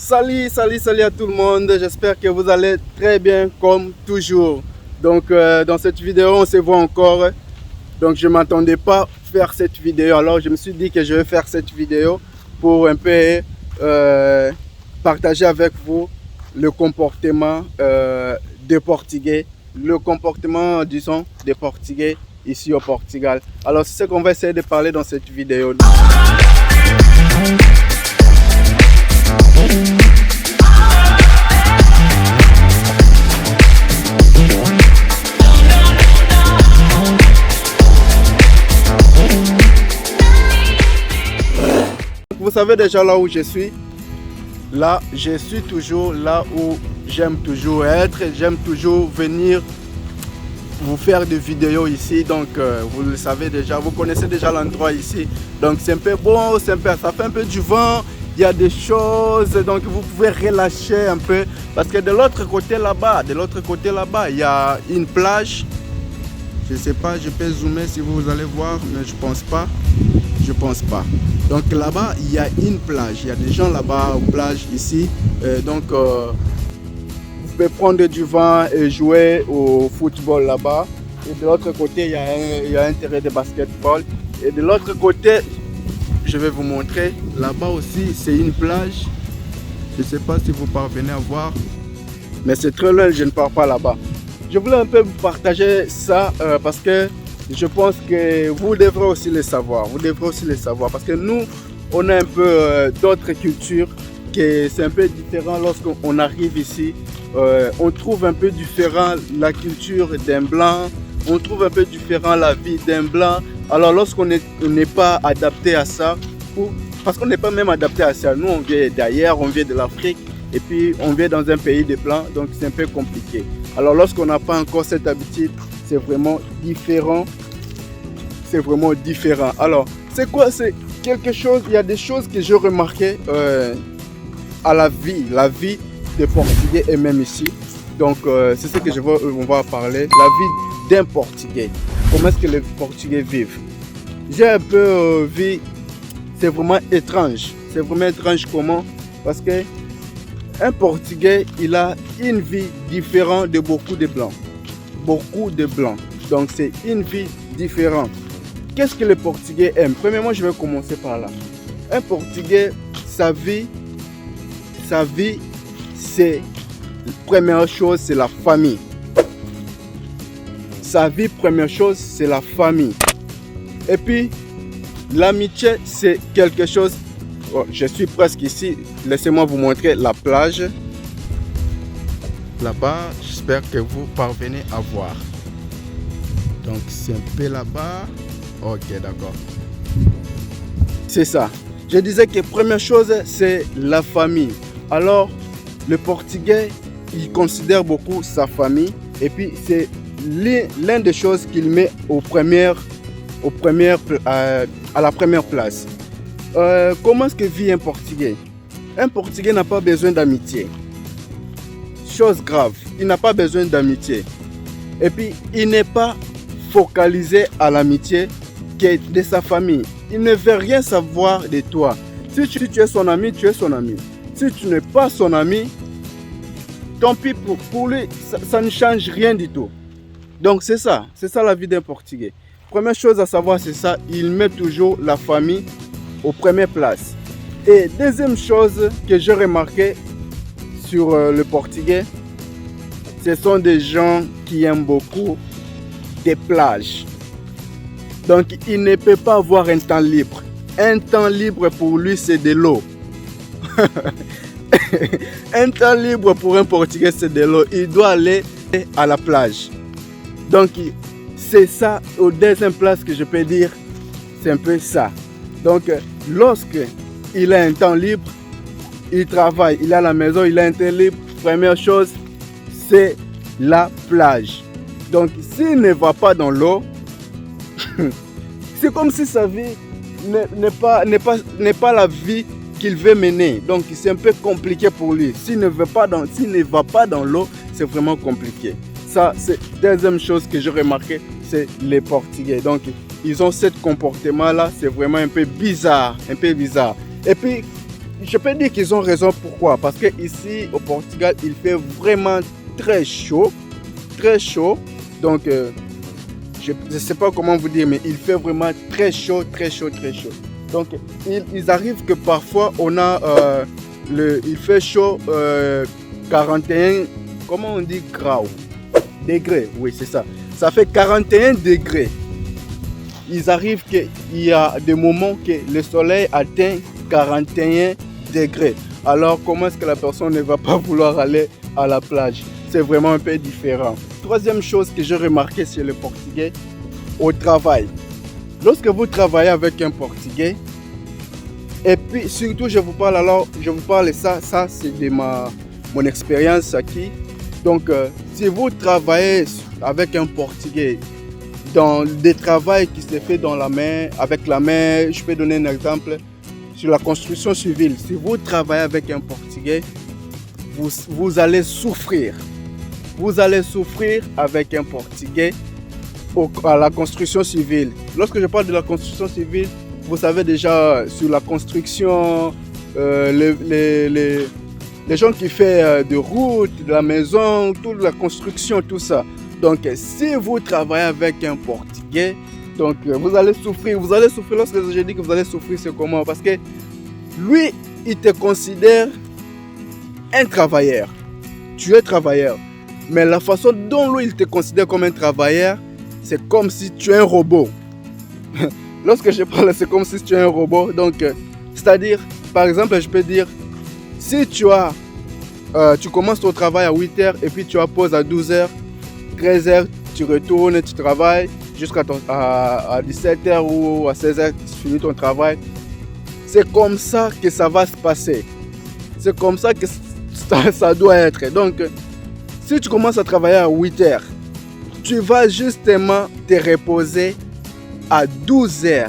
Salut à tout le monde, j'espère que vous allez très bien comme toujours. Donc dans cette vidéo on se voit encore. Donc je ne m'attendais pas faire cette vidéo, alors je me suis dit que je vais faire cette vidéo pour un peu partager avec vous le comportement des Portugais, le comportement disons des Portugais ici au Portugal. Alors c'est ce qu'on va essayer de parler dans cette vidéo. Vous savez déjà là où je suis. Là, je suis toujours là où j'aime toujours être. J'aime toujours venir vous faire des vidéos ici. Donc, vous le savez déjà, vous connaissez déjà l'endroit ici. Donc, c'est un peu bon, ça fait un peu du vent. Il y a des choses, donc vous pouvez relâcher un peu. Parce que de l'autre côté là-bas, il y a une plage. Je ne sais pas, je peux zoomer si vous allez voir, mais je pense pas. Donc là-bas, il y a une plage. Il y a des gens là-bas aux plages ici. Vous pouvez prendre du vent et jouer au football là-bas. Et de l'autre côté, il y a un terrain de basketball. Et de l'autre côté, je vais vous montrer. Là-bas aussi, c'est une plage. Je ne sais pas si vous parvenez à voir. Mais c'est très loin, je ne pars pas là-bas. Je voulais un peu vous partager ça parce que je pense que vous devrez aussi le savoir. Parce que nous, on a un peu d'autres cultures que c'est un peu différent lorsqu'on arrive ici. On trouve un peu différent la culture d'un blanc. On trouve un peu différent la vie d'un blanc. Alors lorsqu'on n'est pas adapté à ça, parce qu'on n'est pas même adapté à ça. Nous, on vient d'ailleurs, on vient de l'Afrique. Et puis, on vient dans un pays de blancs. Donc, c'est un peu compliqué. Alors, lorsqu'on n'a pas encore cette habitude, c'est vraiment différent. Alors, c'est quoi? C'est quelque chose, il y a des choses que j'ai remarquées à la vie des Portugais et même ici. Donc, c'est ce que on va parler. La vie d'un Portugais. Comment est-ce que les Portugais vivent? J'ai un peu vu, c'est vraiment étrange. Comment? Parce que un Portugais, il a une vie différente de beaucoup de Blancs. Donc, c'est une vie différente. Qu'est-ce que les Portugais aiment? Premièrement, je vais commencer par là. Un Portugais, sa vie, c'est... Première chose, c'est la famille. Et puis, l'amitié, c'est quelque chose... Oh, je suis presque ici. Laissez-moi vous montrer la plage. Là-bas, j'espère que vous parvenez à voir. Donc, c'est un peu là-bas. Ok, d'accord. C'est ça. Je disais que première chose, c'est la famille. Alors, le Portugais, il considère beaucoup sa famille. Et puis, c'est l'une des choses qu'il met à la première place. Comment est-ce que vit un Portugais? Un Portugais n'a pas besoin d'amitié. Chose grave, il n'a pas besoin d'amitié. Et puis, il n'est pas focalisé à l'amitié que de sa famille. Il ne veut rien savoir de toi. Si tu es son ami, tu es son ami. Si tu n'es pas son ami, tant pis pour lui, ça ne change rien du tout. Donc c'est ça la vie d'un Portugais. Première chose à savoir, c'est ça, il met toujours la famille aux premières places. Et deuxième chose que j'ai remarqué sur le Portugais, ce sont des gens qui aiment beaucoup des plages. Donc il ne peut pas avoir un temps libre. Un temps libre pour lui, c'est de l'eau. Un temps libre pour un Portugais, c'est de l'eau. Il doit aller à la plage. Donc c'est ça, au deuxième place que je peux dire, c'est un peu ça. Donc lorsque il a un temps libre, il travaille, il est à la maison, il a un temps libre, première chose, c'est la plage. Donc s'il ne va pas dans l'eau, c'est comme si sa vie n'est pas la vie qu'il veut mener. Donc c'est un peu compliqué pour lui. S'il ne va pas dans l'eau, c'est vraiment compliqué. Ça, c'est la deuxième chose que j'ai remarqué, c'est les Portugais. Donc ils ont ce comportement là, c'est vraiment un peu bizarre. Et puis je peux dire qu'ils ont raison. Pourquoi? Parce que ici au Portugal, il fait vraiment très chaud. Très chaud. Donc, je ne sais pas comment vous dire, mais il fait vraiment très chaud, très chaud, très chaud. Donc, il arrive que parfois, on a il fait chaud 41, comment on dit, degrés, oui, c'est ça. Ça fait 41 degrés. Il arrive qu'il y a des moments que le soleil atteint 41 degrés. Alors, comment est-ce que la personne ne va pas vouloir aller à la plage? C'est vraiment un peu différent. Troisième chose que j'ai remarqué chez les Portugais, au travail. Lorsque vous travaillez avec un Portugais, et puis surtout je vous parle de ça c'est de mon expérience acquis. Donc si vous travaillez avec un Portugais dans des travaux qui se fait dans la main, avec la main, je peux donner un exemple sur la construction civile. Si vous travaillez avec un Portugais, vous allez souffrir. Vous allez souffrir avec un Portugais à la construction civile. Lorsque je parle de la construction civile, vous savez déjà sur la construction, les gens qui font de routes, de la maison, toute la construction, tout ça. Donc si vous travaillez avec un Portugais, donc vous allez souffrir. Vous allez souffrir. Lorsque je dis que vous allez souffrir, c'est comment? Parce que lui, il te considère un travailleur. Tu es travailleur. Mais la façon dont lui, il te considère comme un travailleur, c'est comme si tu es un robot. Lorsque je parle, c'est comme si tu es un robot. Donc, c'est-à-dire, par exemple, je peux dire, si tu commences ton travail à 8h et puis tu as pause à 12h, 13h, tu retournes, tu travailles jusqu'à à 17h ou à 16h, tu finis ton travail. C'est comme ça que ça va se passer. C'est comme ça que ça doit être. Donc, si tu commences à travailler à 8h, tu vas justement te reposer à 12h.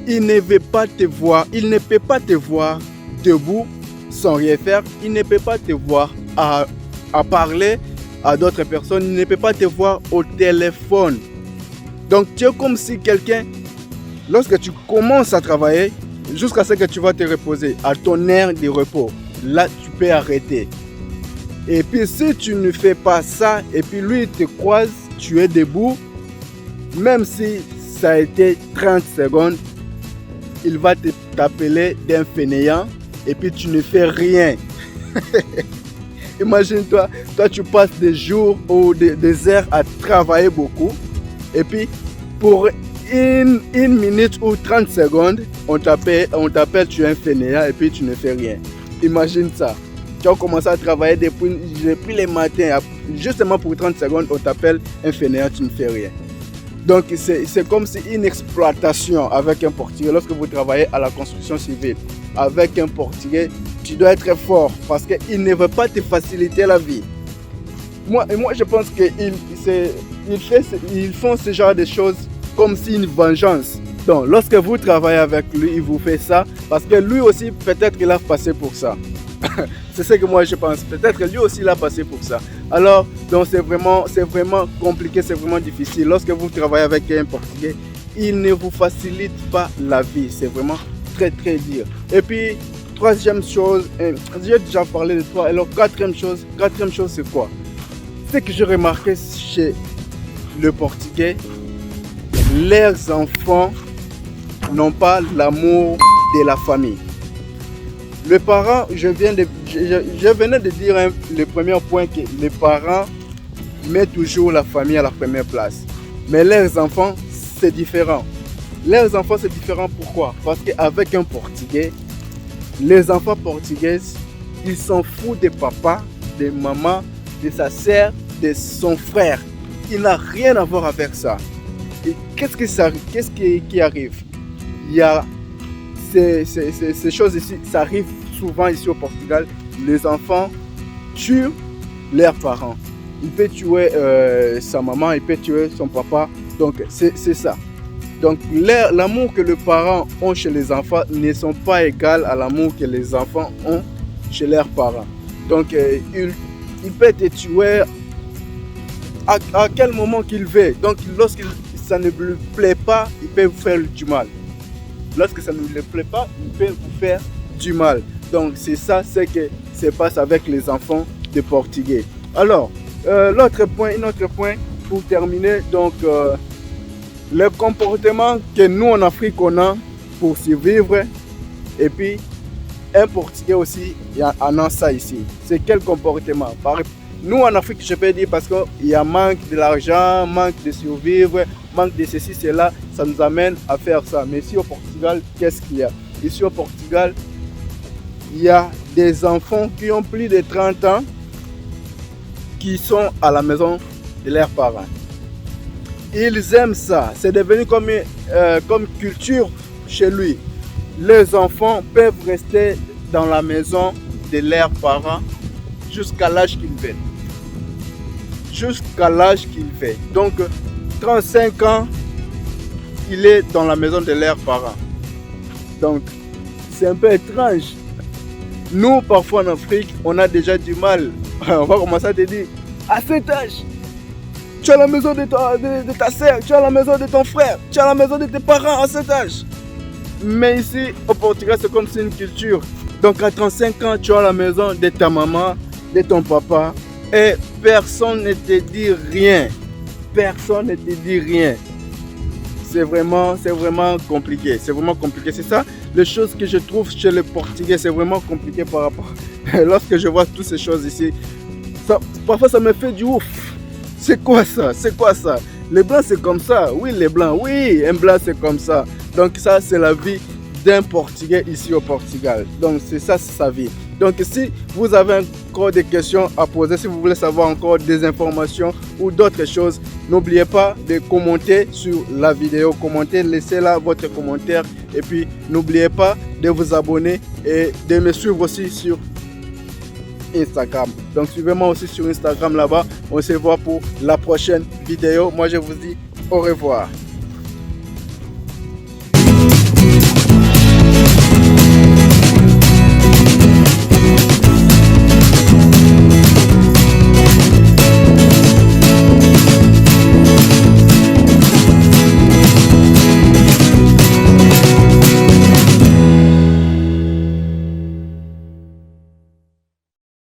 Il ne peut pas te voir debout sans rien faire. Il ne peut pas te voir à parler à d'autres personnes. Il ne peut pas te voir au téléphone. Donc tu es comme si quelqu'un, lorsque tu commences à travailler, jusqu'à ce que tu vas te reposer à ton heure de repos, là tu peux arrêter. Et puis si tu ne fais pas ça, et puis lui il te croise, tu es debout, même si ça a été 30 secondes, il va t'appeler d'un fainéant et puis tu ne fais rien. Imagine-toi, toi tu passes des jours ou des heures à travailler beaucoup et puis pour une minute ou 30 secondes, on t'appelle, tu es un fainéant et puis tu ne fais rien. Imagine ça. Tu as commencé à travailler depuis les matins, justement pour 30 secondes, on t'appelle un fainéant, tu ne fais rien. Donc c'est comme si une exploitation avec un Portugais. Lorsque vous travaillez à la construction civile avec un Portugais, tu dois être fort parce qu'il ne veut pas te faciliter la vie. Moi je pense qu'ils font ce genre de choses comme si une vengeance. Donc lorsque vous travaillez avec lui, il vous fait ça parce que lui aussi peut-être qu'il a passé pour ça. C'est ce que moi je pense. Peut-être que lui aussi il a passé pour ça. Alors, donc c'est vraiment compliqué, c'est vraiment difficile. Lorsque vous travaillez avec un Portugais, il ne vous facilite pas la vie. C'est vraiment très très dur. Et puis, troisième chose, j'ai déjà parlé de toi. Alors, quatrième chose c'est quoi? Ce que j'ai remarqué chez le Portugais, leurs enfants n'ont pas l'amour de la famille. Les parents, je venais de dire le premier point que les parents mettent toujours la famille à la première place. Mais leurs enfants, c'est différent. Leurs enfants, c'est différent pourquoi? Parce qu'avec un Portugais, les enfants portugais, ils s'en foutent de papa, de maman, de sa sœur, de son frère. Il n'a rien à voir avec ça. Et qu'est-ce qui arrive? Il y a ces choses ici, ça arrive souvent ici au Portugal. Les enfants tuent leurs parents. Il peut tuer sa maman, il peut tuer son papa. Donc c'est ça. Donc l'amour que les parents ont chez les enfants ne sont pas égales à l'amour que les enfants ont chez leurs parents. Donc il peut te tuer à quel moment qu'il veut. Donc lorsque ça ne lui plaît pas, il peut vous faire du mal. Lorsque ça ne lui plaît pas, il peut vous faire du mal. Donc c'est ça ce qui se passe avec les enfants de portugais. Alors, un autre point pour terminer, donc le comportement que nous en Afrique on a pour survivre, et puis un portugais aussi en a ça ici. C'est quel comportement? Nous en Afrique, je peux dire, parce qu'il y a manque de l'argent, manque de survivre, manque de ceci, cela, ça nous amène à faire ça. Mais ici au Portugal, qu'est-ce qu'il y a? Ici au Portugal, il y a des enfants qui ont plus de 30 ans qui sont à la maison de leurs parents. Ils aiment ça. C'est devenu comme culture chez lui. Les enfants peuvent rester dans la maison de leurs parents jusqu'à l'âge qu'ils veulent. Jusqu'à l'âge qu'ils veulent. Donc, 35 ans, il est dans la maison de leurs parents. Donc, c'est un peu étrange. Nous, parfois en Afrique, on a déjà du mal. On va commencer à te dire, à cet âge, tu as la maison de ta soeur, tu as la maison de ton frère, tu as la maison de tes parents à cet âge. Mais ici, au Portugal, c'est comme si une culture. Donc à 35 ans, tu as la maison de ta maman, de ton papa, et personne ne te dit rien. Personne ne te dit rien. C'est vraiment compliqué. C'est vraiment compliqué. C'est ça, les choses que je trouve chez les Portugais, c'est vraiment compliqué par rapport. Lorsque je vois toutes ces choses ici, parfois ça me fait du ouf. C'est quoi ça? C'est quoi ça? Les blancs c'est comme ça. Oui, les blancs. Oui, un blanc c'est comme ça. Donc ça c'est la vie d'un Portugais ici au Portugal. Donc c'est ça, c'est sa vie. Donc si vous avez encore des questions à poser, si vous voulez savoir encore des informations ou d'autres choses, n'oubliez pas de commenter sur la vidéo. Commentez, laissez là votre commentaire. Et puis n'oubliez pas de vous abonner et de me suivre aussi sur Instagram. Donc suivez-moi aussi sur Instagram là-bas. On se voit pour la prochaine vidéo. Moi je vous dis au revoir.